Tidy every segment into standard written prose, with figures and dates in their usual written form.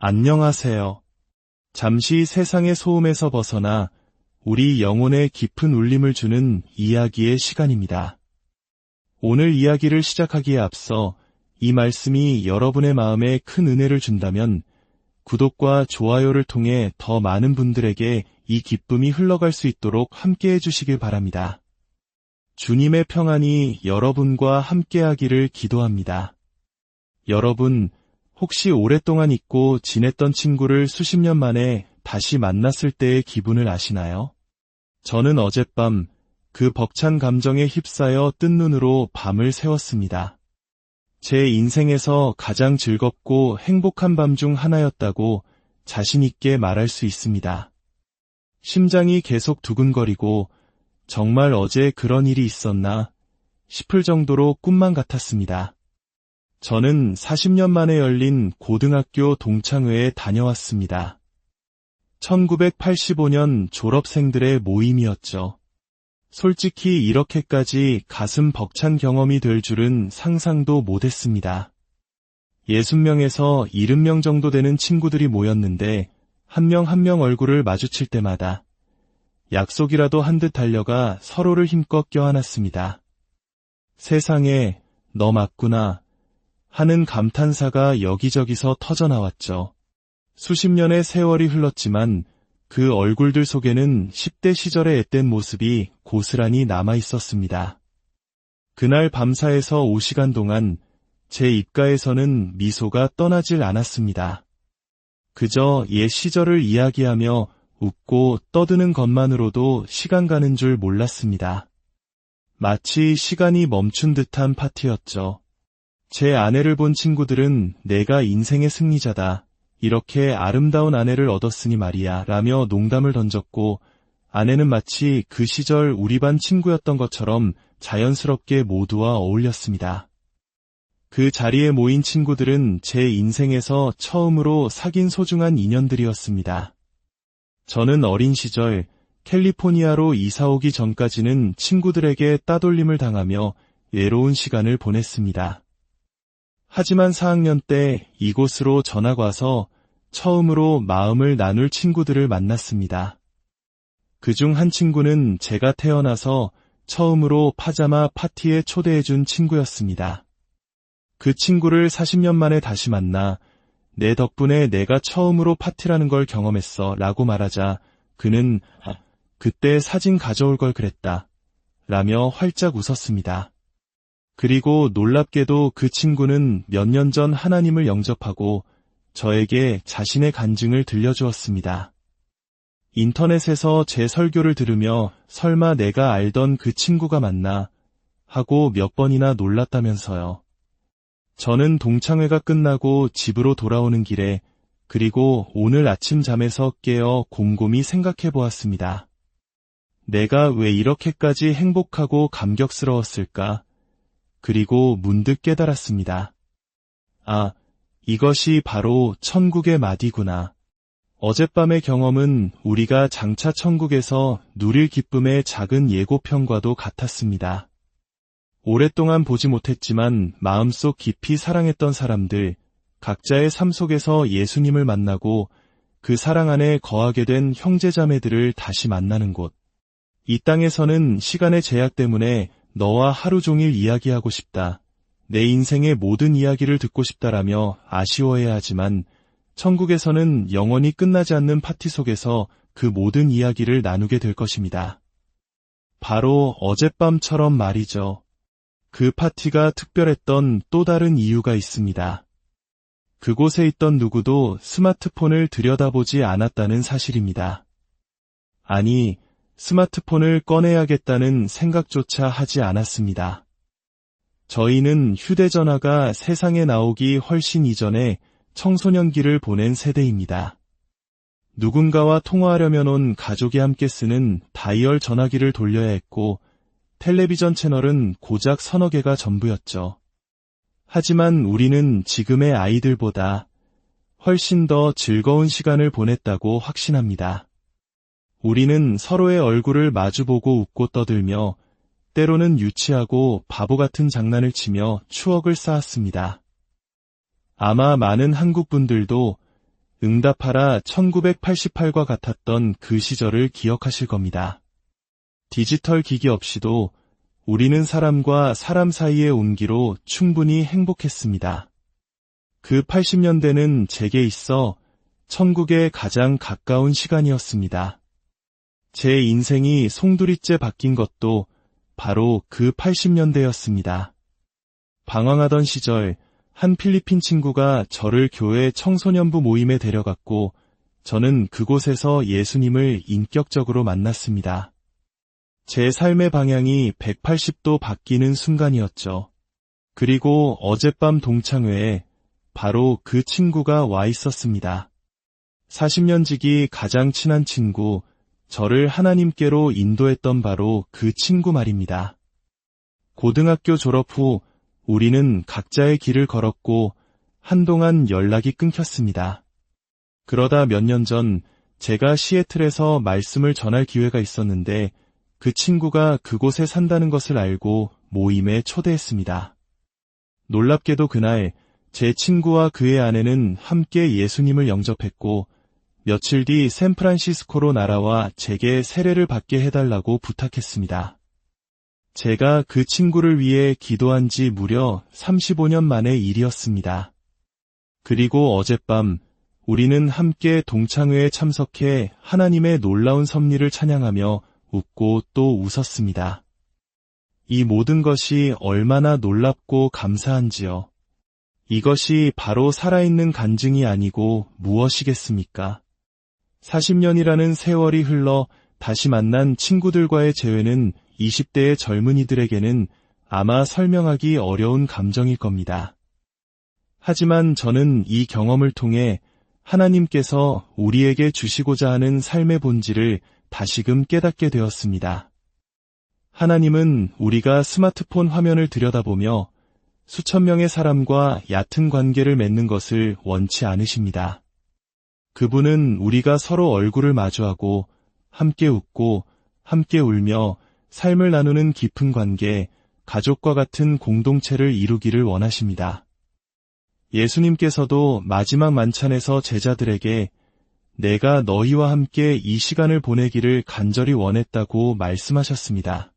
안녕하세요. 잠시 세상의 소음에서 벗어나 우리 영혼에 깊은 울림을 주는 이야기의 시간입니다. 오늘 이야기를 시작하기에 앞서 이 말씀이 여러분의 마음에 큰 은혜를 준다면 구독과 좋아요를 통해 더 많은 분들에게 이 기쁨이 흘러갈 수 있도록 함께 해주시길 바랍니다. 주님의 평안이 여러분과 함께하기를 기도합니다. 여러분, 혹시 오랫동안 잊고 지냈던 친구를 수십 년 만에 다시 만났을 때의 기분을 아시나요? 저는 어젯밤 그 벅찬 감정에 휩싸여 뜬 눈으로 밤을 새웠습니다. 제 인생에서 가장 즐겁고 행복한 밤 중 하나였다고 자신 있게 말할 수 있습니다. 심장이 계속 두근거리고 정말 어제 그런 일이 있었나 싶을 정도로 꿈만 같았습니다. 저는 40년 만에 열린 고등학교 동창회에 다녀왔습니다. 1985년 졸업생들의 모임이었죠. 솔직히 이렇게까지 가슴 벅찬 경험이 될 줄은 상상도 못했습니다. 60명에서 70명 정도 되는 친구들이 모였는데 한 명 한 명 얼굴을 마주칠 때마다 약속이라도 한 듯 달려가 서로를 힘껏 껴안았습니다. 세상에, 너 맞구나 하는 감탄사가 여기저기서 터져나왔죠. 수십 년의 세월이 흘렀지만 그 얼굴들 속에는 10대 시절의 앳된 모습이 고스란히 남아있었습니다. 그날 밤사에서 5시간 동안 제 입가에서는 미소가 떠나질 않았습니다. 그저 옛 시절을 이야기하며 웃고 떠드는 것만으로도 시간 가는 줄 몰랐습니다. 마치 시간이 멈춘 듯한 파티였죠. 제 아내를 본 친구들은 내가 인생의 승리자다. 이렇게 아름다운 아내를 얻었으니 말이야 라며 농담을 던졌고 아내는 마치 그 시절 우리 반 친구였던 것처럼 자연스럽게 모두와 어울렸습니다. 그 자리에 모인 친구들은 제 인생에서 처음으로 사귄 소중한 인연들이었습니다. 저는 어린 시절 캘리포니아로 이사오기 전까지는 친구들에게 따돌림을 당하며 외로운 시간을 보냈습니다. 하지만 4학년 때 이곳으로 전학 와서 처음으로 마음을 나눌 친구들을 만났습니다. 그중 한 친구는 제가 태어나서 처음으로 파자마 파티에 초대해준 친구였습니다. 그 친구를 40년 만에 다시 만나 내 덕분에 내가 처음으로 파티라는 걸 경험했어 라고 말하자 그는 그때 사진 가져올 걸 그랬다 라며 활짝 웃었습니다. 그리고 놀랍게도 그 친구는 몇 년 전 하나님을 영접하고 저에게 자신의 간증을 들려주었습니다. 인터넷에서 제 설교를 들으며 설마 내가 알던 그 친구가 맞나 하고 몇 번이나 놀랐다면서요. 저는 동창회가 끝나고 집으로 돌아오는 길에 그리고 오늘 아침 잠에서 깨어 곰곰이 생각해 보았습니다. 내가 왜 이렇게까지 행복하고 감격스러웠을까? 그리고 문득 깨달았습니다. 아, 이것이 바로 천국의 맛이구나. 어젯밤의 경험은 우리가 장차 천국에서 누릴 기쁨의 작은 예고편과도 같았습니다. 오랫동안 보지 못했지만 마음속 깊이 사랑했던 사람들, 각자의 삶 속에서 예수님을 만나고 그 사랑 안에 거하게 된 형제자매들을 다시 만나는 곳. 이 땅에서는 시간의 제약 때문에 너와 하루 종일 이야기하고 싶다. 내 인생의 모든 이야기를 듣고 싶다라며 아쉬워해야 하지만 천국에서는 영원히 끝나지 않는 파티 속에서 그 모든 이야기를 나누게 될 것입니다. 바로 어젯밤처럼 말이죠. 그 파티가 특별했던 또 다른 이유가 있습니다. 그곳에 있던 누구도 스마트폰을 들여다보지 않았다는 사실입니다. 아니, 스마트폰을 꺼내야겠다는 생각조차 하지 않았습니다. 저희는 휴대전화가 세상에 나오기 훨씬 이전에 청소년기를 보낸 세대입니다. 누군가와 통화하려면 온 가족이 함께 쓰는 다이얼 전화기를 돌려야 했고 텔레비전 채널은 고작 서너 개가 전부였죠. 하지만 우리는 지금의 아이들보다 훨씬 더 즐거운 시간을 보냈다고 확신합니다. 우리는 서로의 얼굴을 마주보고 웃고 떠들며 때로는 유치하고 바보 같은 장난을 치며 추억을 쌓았습니다. 아마 많은 한국 분들도 응답하라 1988과 같았던 그 시절을 기억하실 겁니다. 디지털 기기 없이도 우리는 사람과 사람 사이의 온기로 충분히 행복했습니다. 그 80년대는 제게 있어 천국에 가장 가까운 시간이었습니다. 제 인생이 송두리째 바뀐 것도 바로 그 80년대였습니다. 방황하던 시절 한 필리핀 친구가 저를 교회 청소년부 모임에 데려갔고 저는 그곳에서 예수님을 인격적으로 만났습니다. 제 삶의 방향이 180도 바뀌는 순간이었죠. 그리고 어젯밤 동창회에 바로 그 친구가 와 있었습니다. 40년 지기 가장 친한 친구, 저를 하나님께로 인도했던 바로 그 친구 말입니다. 고등학교 졸업 후 우리는 각자의 길을 걸었고 한동안 연락이 끊겼습니다. 그러다 몇 년 전 제가 시애틀에서 말씀을 전할 기회가 있었는데 그 친구가 그곳에 산다는 것을 알고 모임에 초대했습니다. 놀랍게도 그날 제 친구와 그의 아내는 함께 예수님을 영접했고 며칠 뒤 샌프란시스코로 날아와 제게 세례를 받게 해달라고 부탁했습니다. 제가 그 친구를 위해 기도한 지 무려 35년 만의 일이었습니다. 그리고 어젯밤 우리는 함께 동창회에 참석해 하나님의 놀라운 섭리를 찬양하며 웃고 또 웃었습니다. 이 모든 것이 얼마나 놀랍고 감사한지요. 이것이 바로 살아있는 간증이 아니고 무엇이겠습니까? 40년이라는 세월이 흘러 다시 만난 친구들과의 재회는 20대의 젊은이들에게는 아마 설명하기 어려운 감정일 겁니다. 하지만 저는 이 경험을 통해 하나님께서 우리에게 주시고자 하는 삶의 본질을 다시금 깨닫게 되었습니다. 하나님은 우리가 스마트폰 화면을 들여다보며 수천 명의 사람과 얕은 관계를 맺는 것을 원치 않으십니다. 그분은 우리가 서로 얼굴을 마주하고 함께 웃고 함께 울며 삶을 나누는 깊은 관계, 가족과 같은 공동체를 이루기를 원하십니다. 예수님께서도 마지막 만찬에서 제자들에게 내가 너희와 함께 이 시간을 보내기를 간절히 원했다고 말씀하셨습니다.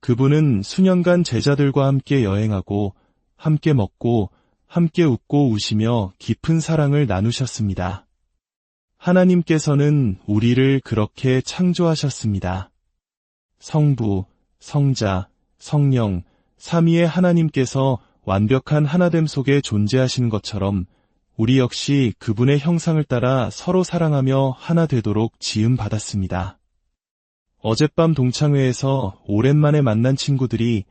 그분은 수년간 제자들과 함께 여행하고 함께 먹고 함께 웃고 우시며 깊은 사랑을 나누셨습니다. 하나님께서는 우리를 그렇게 창조하셨습니다. 성부, 성자, 성령, 삼위의 하나님께서 완벽한 하나됨 속에 존재하시는 것처럼 우리 역시 그분의 형상을 따라 서로 사랑하며 하나 되도록 지음받았습니다. 어젯밤 동창회에서 오랜만에 만난 친구들이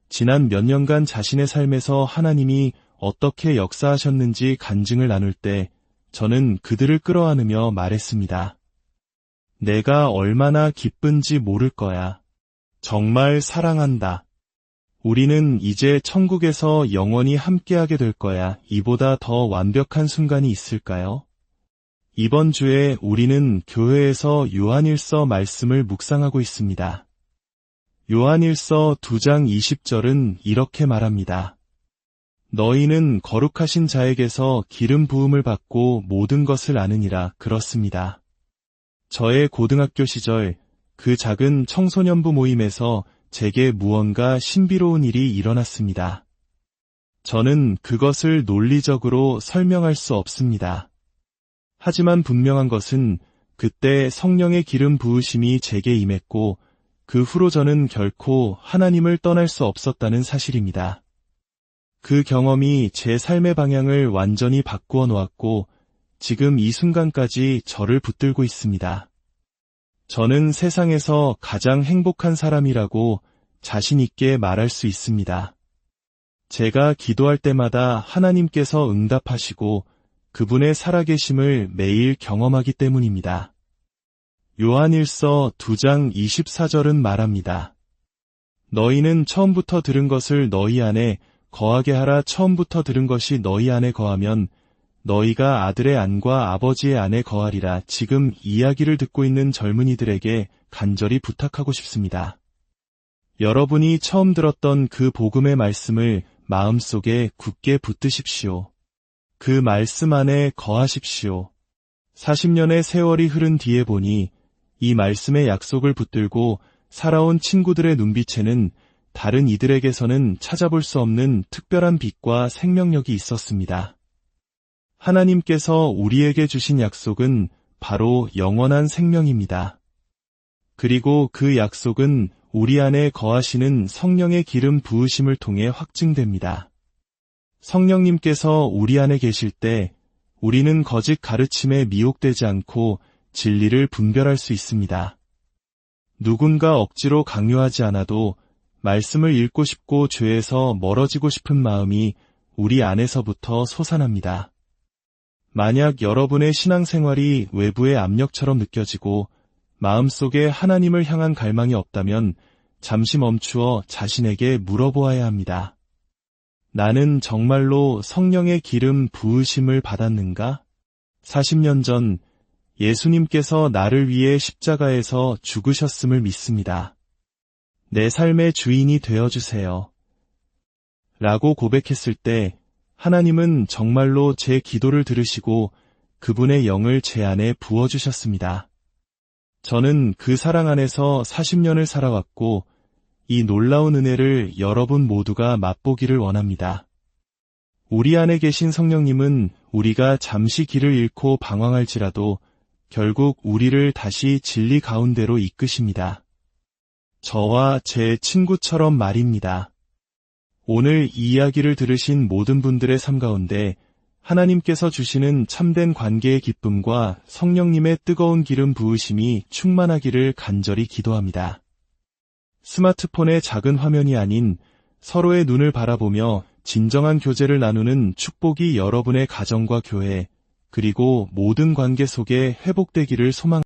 지난 몇 년간 자신의 삶에서 하나님이 어떻게 역사하셨는지 간증을 나눌 때 저는 그들을 끌어안으며 말했습니다. 내가 얼마나 기쁜지 모를 거야. 정말 사랑한다. 우리는 이제 천국에서 영원히 함께하게 될 거야. 이보다 더 완벽한 순간이 있을까요? 이번 주에 우리는 교회에서 요한일서 말씀을 묵상하고 있습니다. 요한일서 2장 20절은 이렇게 말합니다. 너희는 거룩하신 자에게서 기름 부음을 받고 모든 것을 아느니라. 그렇습니다. 저의 고등학교 시절 그 작은 청소년부 모임에서 제게 무언가 신비로운 일이 일어났습니다. 저는 그것을 논리적으로 설명할 수 없습니다. 하지만 분명한 것은 그때 성령의 기름 부으심이 제게 임했고 그 후로 저는 결코 하나님을 떠날 수 없었다는 사실입니다. 그 경험이 제 삶의 방향을 완전히 바꾸어 놓았고 지금 이 순간까지 저를 붙들고 있습니다. 저는 세상에서 가장 행복한 사람이라고 자신 있게 말할 수 있습니다. 제가 기도할 때마다 하나님께서 응답하시고 그분의 살아계심을 매일 경험하기 때문입니다. 요한일서 2장 24절은 말합니다. 너희는 처음부터 들은 것을 너희 안에 거하게 하라. 처음부터 들은 것이 너희 안에 거하면 너희가 아들의 안과 아버지의 안에 거하리라. 지금 이야기를 듣고 있는 젊은이들에게 간절히 부탁하고 싶습니다. 여러분이 처음 들었던 그 복음의 말씀을 마음속에 굳게 붙드십시오. 그 말씀 안에 거하십시오. 40년의 세월이 흐른 뒤에 보니 이 말씀의 약속을 붙들고 살아온 친구들의 눈빛에는 다른 이들에게서는 찾아볼 수 없는 특별한 빛과 생명력이 있었습니다. 하나님께서 우리에게 주신 약속은 바로 영원한 생명입니다. 그리고 그 약속은 우리 안에 거하시는 성령의 기름 부으심을 통해 확증됩니다. 성령님께서 우리 안에 계실 때 우리는 거짓 가르침에 미혹되지 않고 진리를 분별할 수 있습니다. 누군가 억지로 강요하지 않아도 말씀을 읽고 싶고 죄에서 멀어지고 싶은 마음이 우리 안에서부터 솟아납니다. 만약 여러분의 신앙생활이 외부의 압력처럼 느껴지고 마음속에 하나님을 향한 갈망이 없다면 잠시 멈추어 자신에게 물어보아야 합니다. 나는 정말로 성령의 기름 부으심을 받았는가? 40년 전 예수님께서 나를 위해 십자가에서 죽으셨음을 믿습니다. 내 삶의 주인이 되어주세요. 라고 고백했을 때 하나님은 정말로 제 기도를 들으시고 그분의 영을 제 안에 부어주셨습니다. 저는 그 사랑 안에서 40년을 살아왔고 이 놀라운 은혜를 여러분 모두가 맛보기를 원합니다. 우리 안에 계신 성령님은 우리가 잠시 길을 잃고 방황할지라도 결국 우리를 다시 진리 가운데로 이끄십니다. 저와 제 친구처럼 말입니다. 오늘 이 이야기를 들으신 모든 분들의 삶 가운데 하나님께서 주시는 참된 관계의 기쁨과 성령님의 뜨거운 기름 부으심이 충만하기를 간절히 기도합니다. 스마트폰의 작은 화면이 아닌 서로의 눈을 바라보며 진정한 교제를 나누는 축복이 여러분의 가정과 교회, 그리고 모든 관계 속에 회복되기를 소망합니다.